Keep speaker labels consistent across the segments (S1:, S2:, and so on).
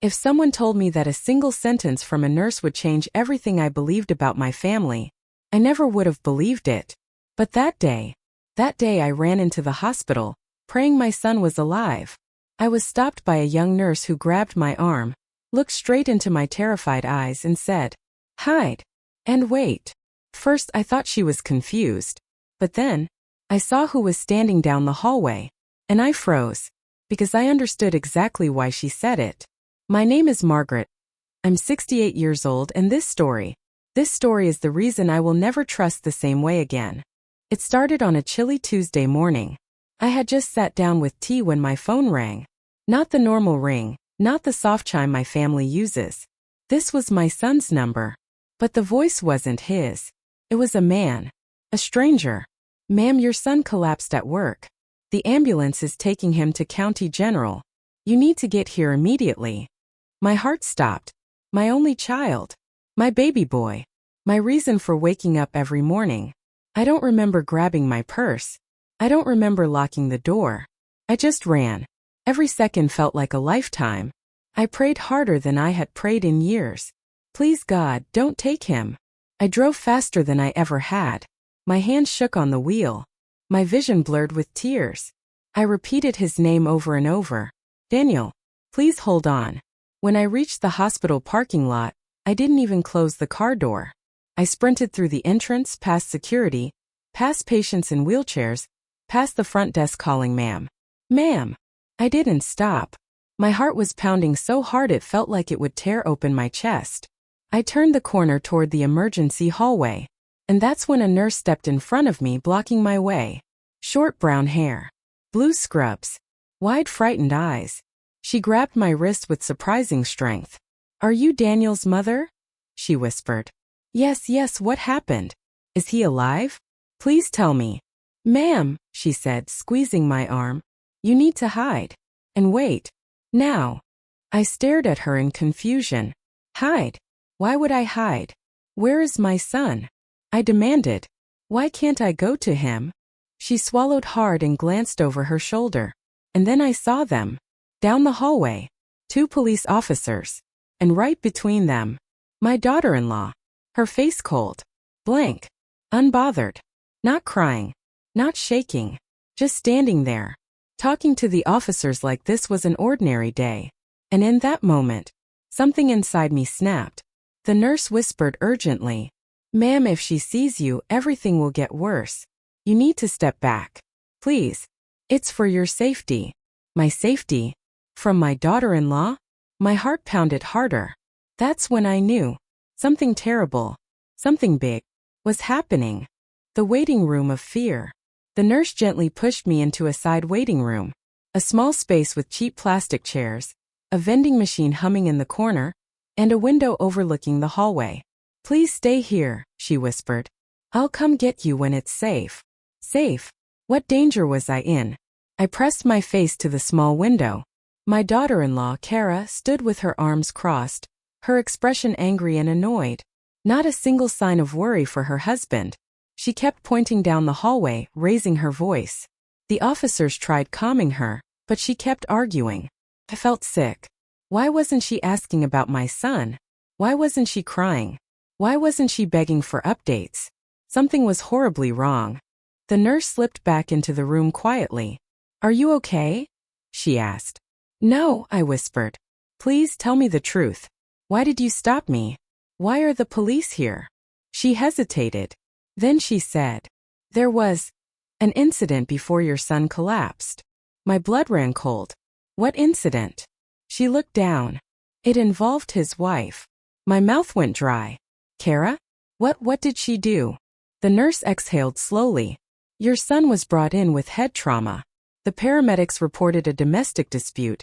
S1: If someone told me that a single sentence from a nurse would change everything I believed about my family, I never would have believed it. But that day I ran into the hospital, praying my son was alive. I was stopped by a young nurse who grabbed my arm, looked straight into my terrified eyes and said, "Hide. And wait." First I thought she was confused, but then I saw who was standing down the hallway, and I froze, because I understood exactly why she said it. My name is Margaret. I'm 68 years old, and this story is the reason I will never trust the same way again. It started on a chilly Tuesday morning. I had just sat down with tea when my phone rang. Not the normal ring, not the soft chime my family uses. This was my son's number. But the voice wasn't his. It was a man. A stranger. "Ma'am, your son collapsed at work. The ambulance is taking him to County General. You need to get here immediately." My heart stopped. My only child. My baby boy. My reason for waking up every morning. I don't remember grabbing my purse. I don't remember locking the door. I just ran. Every second felt like a lifetime. I prayed harder than I had prayed in years. "Please God, don't take him." I drove faster than I ever had. My hands shook on the wheel. My vision blurred with tears. I repeated his name over and over. "Daniel, please hold on." When I reached the hospital parking lot, I didn't even close the car door. I sprinted through the entrance, past security, past patients in wheelchairs, past the front desk calling "Ma'am. Ma'am." I didn't stop. My heart was pounding so hard it felt like it would tear open my chest. I turned the corner toward the emergency hallway, and that's when a nurse stepped in front of me, blocking my way. Short brown hair, blue scrubs, wide frightened eyes. She grabbed my wrist with surprising strength. "Are you Daniel's mother?" she whispered. Yes, what happened? Is he alive? Please tell me." "Ma'am," she said, squeezing my arm, "you need to hide. And wait. Now." I stared at her in confusion. "Hide? Why would I hide? Where is my son?" I demanded. "Why can't I go to him?" She swallowed hard and glanced over her shoulder. And then I saw them. Down the hallway. 2 police officers. And right between them, my daughter-in-law. Her face cold. Blank. Unbothered. Not crying. Not shaking. Just standing there. Talking to the officers like this was an ordinary day. And in that moment, something inside me snapped. The nurse whispered urgently, "Ma'am, if she sees you, everything will get worse. You need to step back. Please. It's for your safety." My safety? From my daughter-in-law? My heart pounded harder. That's when I knew. Something terrible, something big, was happening. The waiting room of fear. The nurse gently pushed me into a side waiting room. A small space with cheap plastic chairs, a vending machine humming in the corner, and a window overlooking the hallway. "Please stay here," she whispered. "I'll come get you when it's safe." Safe? What danger was I in? I pressed my face to the small window. My daughter-in-law, Kara, stood with her arms crossed, her expression angry and annoyed. Not a single sign of worry for her husband. She kept pointing down the hallway, raising her voice. The officers tried calming her, but she kept arguing. I felt sick. Why wasn't she asking about my son? Why wasn't she crying? Why wasn't she begging for updates? Something was horribly wrong. The nurse slipped back into the room quietly. "Are you okay?" she asked. "No," I whispered. "Please tell me the truth. Why did you stop me? Why are the police here?" She hesitated. Then she said, "There was an incident before your son collapsed." My blood ran cold. "What incident?" She looked down. "It involved his wife." My mouth went dry. "Kara? What did she do?" The nurse exhaled slowly. "Your son was brought in with head trauma. The paramedics reported a domestic dispute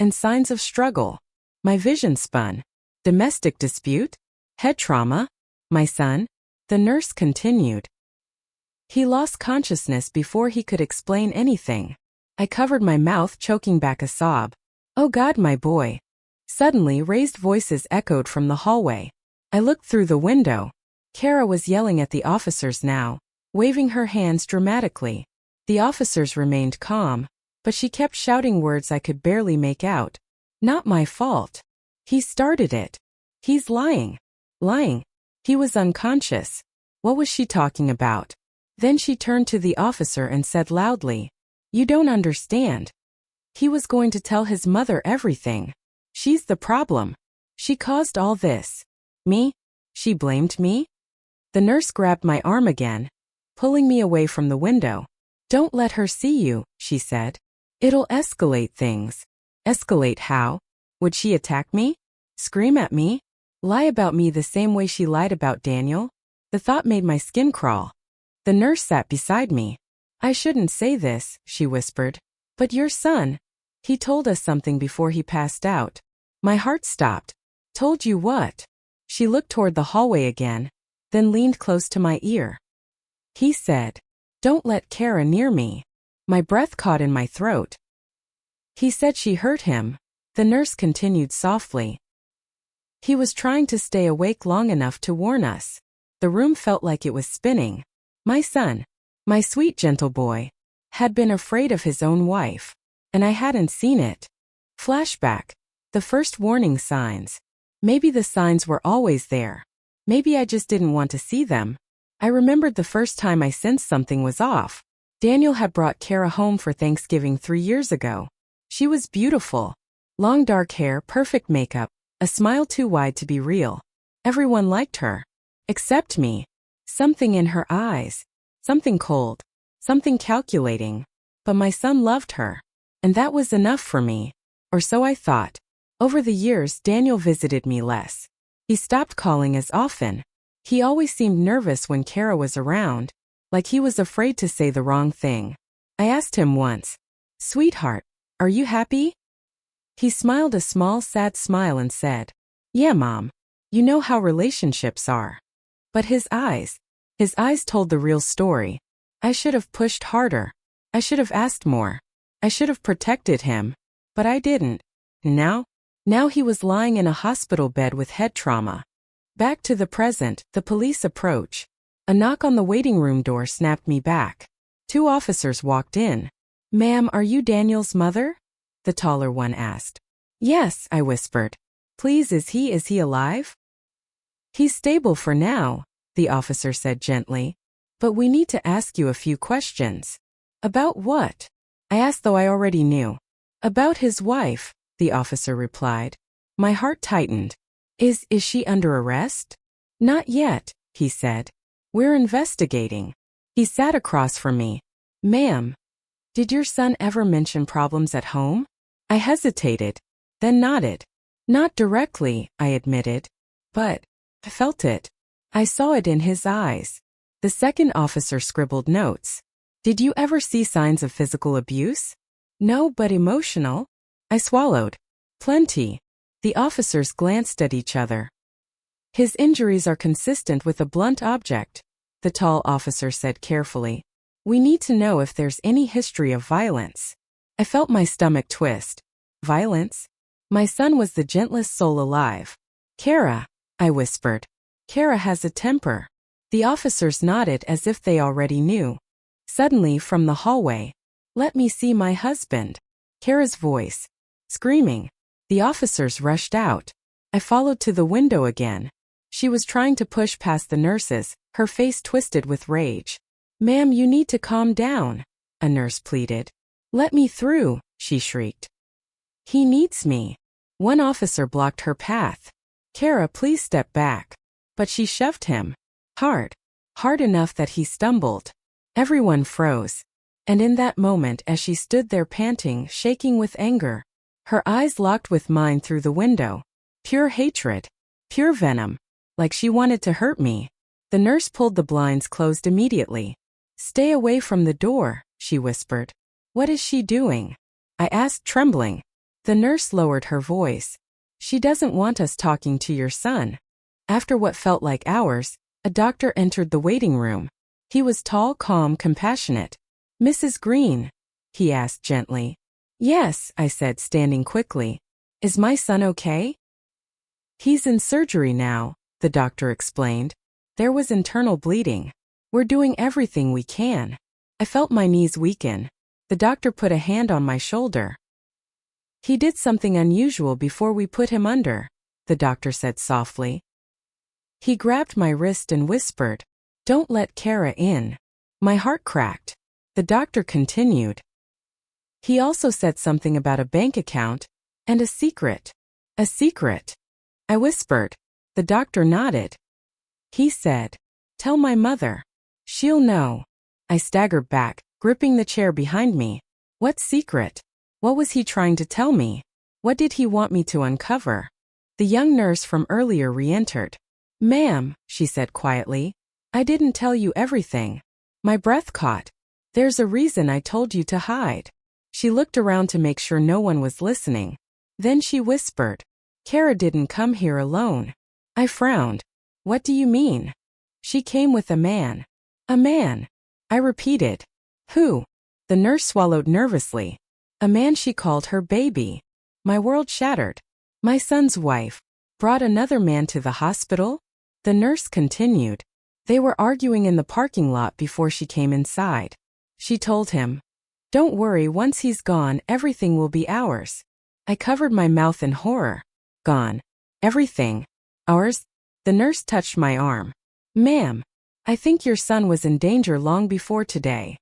S1: and signs of struggle." My vision spun. Domestic dispute? Head trauma? My son? The nurse continued. "He lost consciousness before he could explain anything." I covered my mouth, choking back a sob. "Oh God, my boy." Suddenly, raised voices echoed from the hallway. I looked through the window. Kara was yelling at the officers now, waving her hands dramatically. The officers remained calm, but she kept shouting words I could barely make out. "Not my fault. He started it. He's lying. Lying. He was unconscious. What was she talking about? Then she turned to the officer and said loudly, "You don't understand. He was going to tell his mother everything. She's the problem. She caused all this. Me? She blamed me?" The nurse grabbed my arm again, pulling me away from the window. "Don't let her see you," she said. "It'll escalate things." Escalate how? Would she attack me? Scream at me? Lie about me the same way she lied about Daniel? The thought made my skin crawl. The nurse sat beside me. "I shouldn't say this," she whispered, "but your son, he told us something before he passed out." My heart stopped. "Told you what?" She looked toward the hallway again, then leaned close to my ear. "He said, 'Don't let Kara near me.'" My breath caught in my throat. "He said she hurt him," the nurse continued softly. "He was trying to stay awake long enough to warn us." The room felt like it was spinning. My son, my sweet gentle boy, had been afraid of his own wife, and I hadn't seen it. Flashback. The first warning signs. Maybe the signs were always there. Maybe I just didn't want to see them. I remembered the first time I sensed something was off. Daniel had brought Kara home for Thanksgiving 3 years ago. She was beautiful. Long dark hair, perfect makeup, a smile too wide to be real. Everyone liked her. Except me. Something in her eyes. Something cold. Something calculating. But my son loved her. And that was enough for me. Or so I thought. Over the years, Daniel visited me less. He stopped calling as often. He always seemed nervous when Kara was around, like he was afraid to say the wrong thing. I asked him once, "Sweetheart, are you happy?" He smiled a small, sad smile and said, "Yeah, Mom. You know how relationships are." But his eyes told the real story. I should have pushed harder. I should have asked more. I should have protected him. But I didn't. Now he was lying in a hospital bed with head trauma. Back to the present, the police approach. A knock on the waiting room door snapped me back. 2 officers walked in. "Ma'am, are you Daniel's mother?" the taller one asked. "Yes," I whispered. "Please, is he alive?" "He's stable for now," the officer said gently. "But we need to ask you a few questions." "About what?" I asked, though I already knew. "About his wife," the officer replied. My heart tightened. Is she under arrest?" "Not yet," he said. "We're investigating." He sat across from me. "Ma'am, did your son ever mention problems at home?" I hesitated, then nodded. "Not directly," I admitted. "But I felt it. I saw it in his eyes." The second officer scribbled notes. "Did you ever see signs of physical abuse?" "No, but emotional." I swallowed. "Plenty." The officers glanced at each other. "His injuries are consistent with a blunt object," the tall officer said carefully. "We need to know if there's any history of violence." I felt my stomach twist. Violence? My son was the gentlest soul alive. "Kara," I whispered. "Kara has a temper." The officers nodded as if they already knew. Suddenly, from the hallway, "Let me see my husband." Kara's voice. Screaming. The officers rushed out. I followed to the window again. She was trying to push past the nurses, her face twisted with rage. "Ma'am, you need to calm down," a nurse pleaded. "Let me through," she shrieked. "He needs me." One officer blocked her path. "Kara, please step back." But she shoved him. Hard enough that he stumbled. Everyone froze. And in that moment, as she stood there panting, shaking with anger, her eyes locked with mine through the window. Pure hatred. Pure venom. Like she wanted to hurt me. The nurse pulled the blinds closed immediately. "Stay away from the door," she whispered. "What is she doing?" I asked, trembling. The nurse lowered her voice. "She doesn't want us talking to your son." After what felt like hours, a doctor entered the waiting room. He was tall, calm, compassionate. "Mrs. Green?" he asked gently. "Yes," I said, standing quickly. "Is my son okay?" "He's in surgery now," the doctor explained. "There was internal bleeding. We're doing everything we can." I felt my knees weaken. The doctor put a hand on my shoulder. "He did something unusual before we put him under," the doctor said softly. He grabbed my wrist and whispered, "Don't let Kara in." My heart cracked. The doctor continued. He also said something about a bank account and a secret. A secret? I whispered. The doctor nodded. He said, "Tell my mother. She'll know." I staggered back, gripping the chair behind me. What secret? What was he trying to tell me? What did he want me to uncover? The young nurse from earlier re-entered. "Ma'am," she said quietly, "I didn't tell you everything." My breath caught. "There's a reason I told you to hide." She looked around to make sure no one was listening. Then she whispered, "Kara didn't come here alone." I frowned. "What do you mean?" "She came with a man." "A man?" I repeated. "Who?" The nurse swallowed nervously. "A man she called her baby." My world shattered. "My son's wife brought another man to the hospital?" The nurse continued. "They were arguing in the parking lot before she came inside. She told him, 'Don't worry, once he's gone, everything will be ours.'" I covered my mouth in horror. "Gone? Everything? Ours?" The nurse touched my arm. "Ma'am, I think your son was in danger long before today.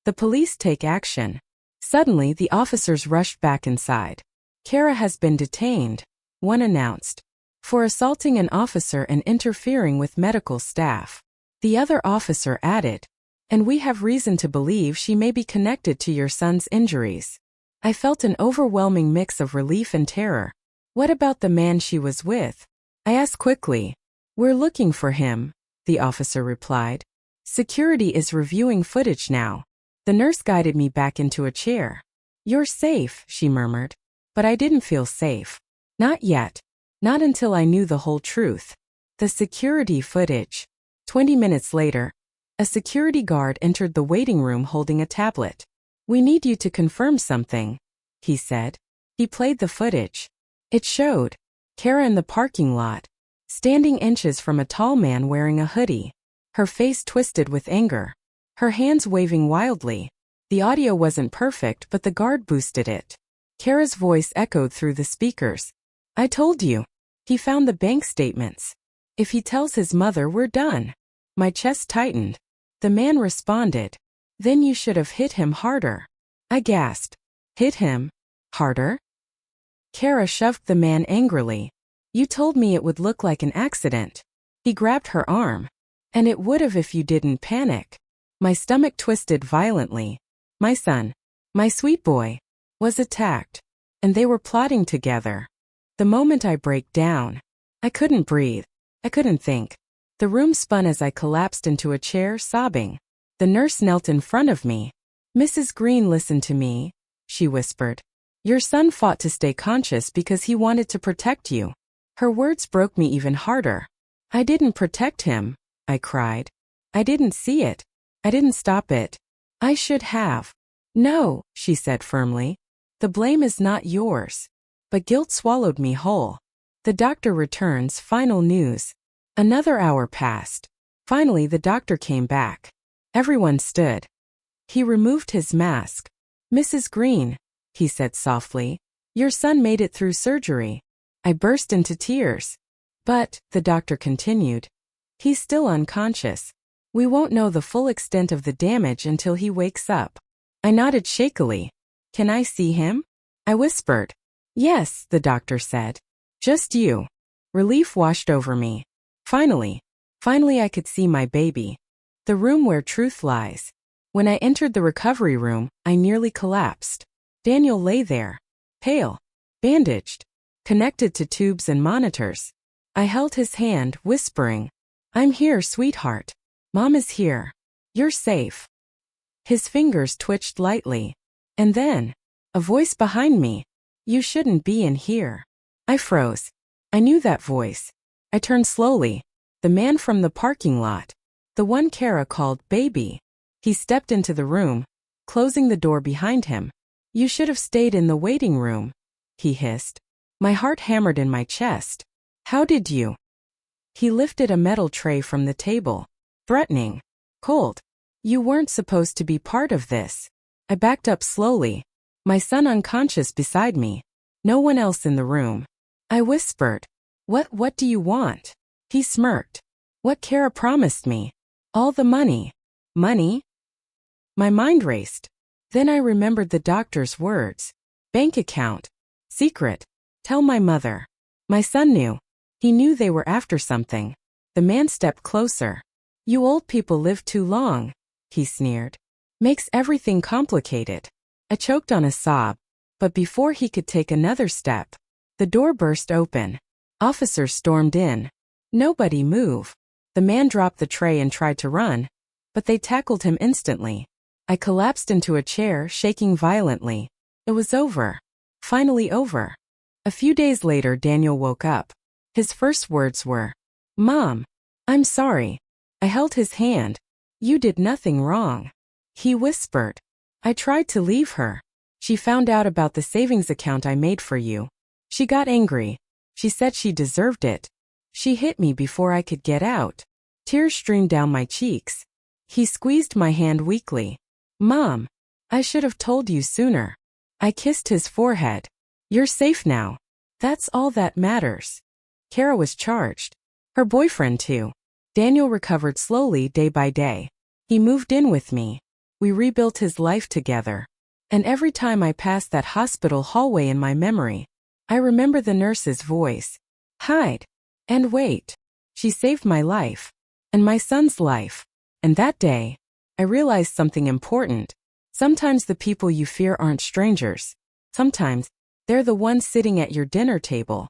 S1: The police take action." Suddenly, the officers rushed back inside. "Kara has been detained," one announced, "for assaulting an officer and interfering with medical staff." The other officer added, "And we have reason to believe she may be connected to your son's injuries." I felt an overwhelming mix of relief and terror. "What about the man she was with?" I asked quickly. "We're looking for him," the officer replied. "Security is reviewing footage now." The nurse guided me back into a chair. "You're safe," she murmured. But I didn't feel safe. Not yet. Not until I knew the whole truth. The security footage. 20 minutes later, a security guard entered the waiting room holding a tablet. "We need you to confirm something," he said. He played the footage. It showed Kara in the parking lot, standing inches from a tall man wearing a hoodie, her face twisted with anger, her hands waving wildly. The audio wasn't perfect, but the guard boosted it. Kara's voice echoed through the speakers. "I told you. He found the bank statements. If he tells his mother, we're done." My chest tightened. The man responded, "Then you should have hit him harder." I gasped. "Hit him? Harder?" Kara shoved the man angrily. "You told me it would look like an accident." He grabbed her arm. "And it would have if you didn't panic." My stomach twisted violently. My son, my sweet boy, was attacked. And they were plotting together. The moment I break down, I couldn't breathe. I couldn't think. The room spun as I collapsed into a chair, sobbing. The nurse knelt in front of me. "Mrs. Green, listen to me," she whispered. "Your son fought to stay conscious because he wanted to protect you." Her words broke me even harder. "I didn't protect him," I cried. "I didn't see it. I didn't stop it. I should have." "No," she said firmly. "The blame is not yours." But guilt swallowed me whole. The doctor returns. Final news. Another hour passed. Finally, the doctor came back. Everyone stood. He removed his mask. "Mrs. Green," he said softly, "your son made it through surgery." I burst into tears. "But," the doctor continued, "he's still unconscious. We won't know the full extent of the damage until he wakes up." I nodded shakily. "Can I see him?" I whispered. "Yes," the doctor said. "Just you." Relief washed over me. Finally I could see my baby. The room where truth lies. When I entered the recovery room, I nearly collapsed. Daniel lay there, pale, bandaged, connected to tubes and monitors. I held his hand, whispering, "I'm here, sweetheart. Mom is here. You're safe." His fingers twitched lightly. And then, a voice behind me, "You shouldn't be in here." I froze. I knew that voice. I turned slowly. The man from the parking lot. The one Kara called baby. He stepped into the room, closing the door behind him. "You should have stayed in the waiting room," he hissed. My heart hammered in my chest. "How did you?" He lifted a metal tray from the table. Threatening. Cold. "You weren't supposed to be part of this." I backed up slowly. My son unconscious beside me. No one else in the room. I whispered, What do you want? He smirked. What Kara promised me. All the money. Money? My mind raced. Then I remembered the doctor's words. Bank account. Secret. Tell my mother. My son knew. He knew they were after something. The man stepped closer. You old people live too long, he sneered. Makes everything complicated. I choked on a sob, but before he could take another step, the door burst open. Officers stormed in. Nobody move. The man dropped the tray and tried to run, but they tackled him instantly. I collapsed into a chair, shaking violently. It was over. Finally over. A few days later, Daniel woke up. His first words were, Mom, I'm sorry. I held his hand. You did nothing wrong. He whispered. I tried to leave her. She found out about the savings account I made for you. She got angry. She said she deserved it. She hit me before I could get out. Tears streamed down my cheeks. He squeezed my hand weakly. Mom, I should have told you sooner. I kissed his forehead. You're safe now. That's all that matters. Kara was charged. Her boyfriend too. Daniel recovered slowly day by day. He moved in with me. We rebuilt his life together. And every time I pass that hospital hallway in my memory, I remember the nurse's voice. Hide. And wait. She saved my life. And my son's life. And that day, I realized something important. Sometimes the people you fear aren't strangers. Sometimes, they're the ones sitting at your dinner table.